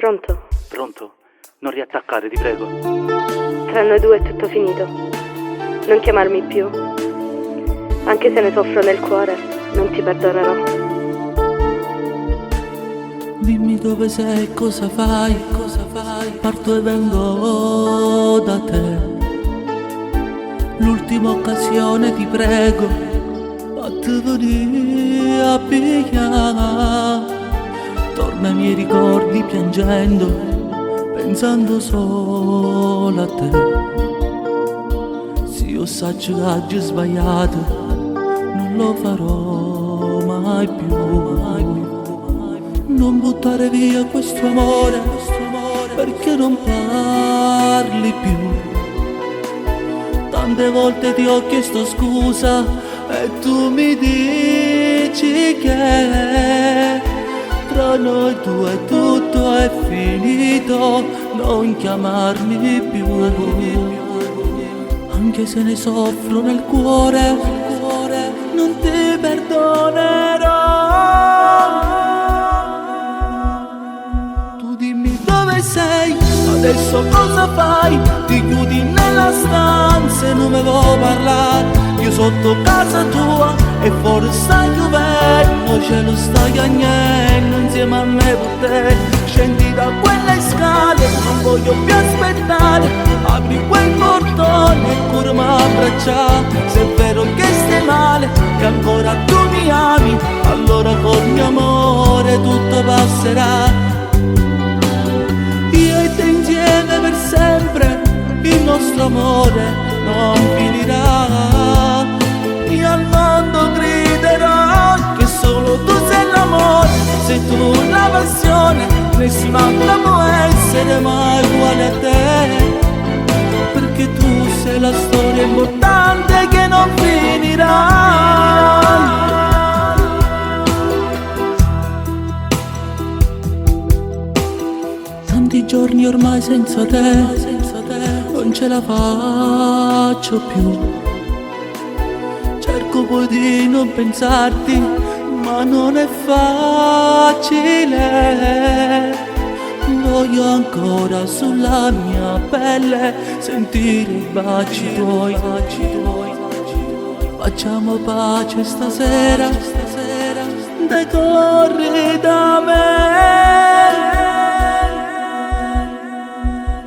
Pronto? Pronto? Non riattaccare, ti prego. Tra noi due è tutto finito. Non chiamarmi più. Anche se ne soffro nel cuore, non ti perdonerò. Dimmi dove sei, cosa fai, parto e vengo da te. L'ultima occasione ti prego, vattene a pigliare. Torna ai miei ricordi piangendo, pensando solo a te. Se io saggio che oggi ho sbagliato, non lo farò mai più. Non buttare via questo amore, perché non parli più. Tante volte ti ho chiesto scusa e tu mi dici che tra noi due tutto è finito, non chiamarmi più. Anche se ne soffro nel cuore, non ti perdonerò. Tu dimmi dove sei, adesso cosa fai? Ti chiudi nella stanza e non me vuoi parlare. Io sotto casa tua e fuori stai piovendo, cielo stai agnendo insieme a me con te. Scendi da quelle scale, non voglio più aspettare. Apri quel portone e curmi abbracciare. Se è vero che stai male, che ancora tu mi ami, allora col mio amore tutto passerà. Io e te insieme per sempre, il nostro amore non finirà. Io al mondo griderò che solo tu sei l'amore, sei tu la passione, nessun'altra può essere mai uguale a te. Perché tu sei la storia importante che non finirà. Tanti giorni ormai senza te, non ce la faccio più. Cerco poi di non pensarti, ma non è facile. Voglio ancora sulla mia pelle sentire i baci tuoi. Facciamo pace stasera, dai corri da me.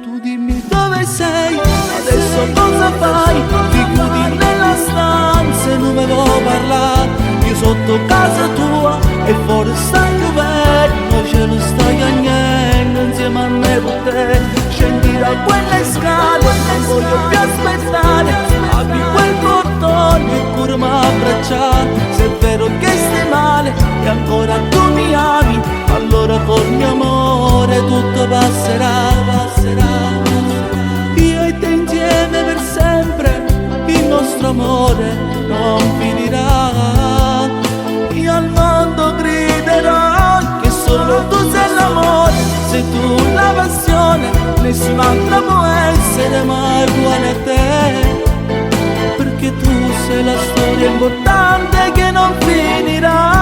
Tu dimmi dove sei, adesso cosa fai? Ti chiudi nella stanza e non me vuoi parlare. Io sotto casa tua e fuori stai piovendo, cielo stai agnendo insieme a me con te. Scendi da quelle scale, non voglio più aspettare. Apri quel portone e curmi abbracciare. Se è vero che stai male e ancora tu mi ami, allora col mio amore tutto passerà. Io e te insieme per sempre, il nostro amore non finirà. Io al mondo griderò che solo tu sei l'amore, sei tu la passione, nessun'altra può essere mai uguale a te. Perché tu sei la storia importante che non finirà.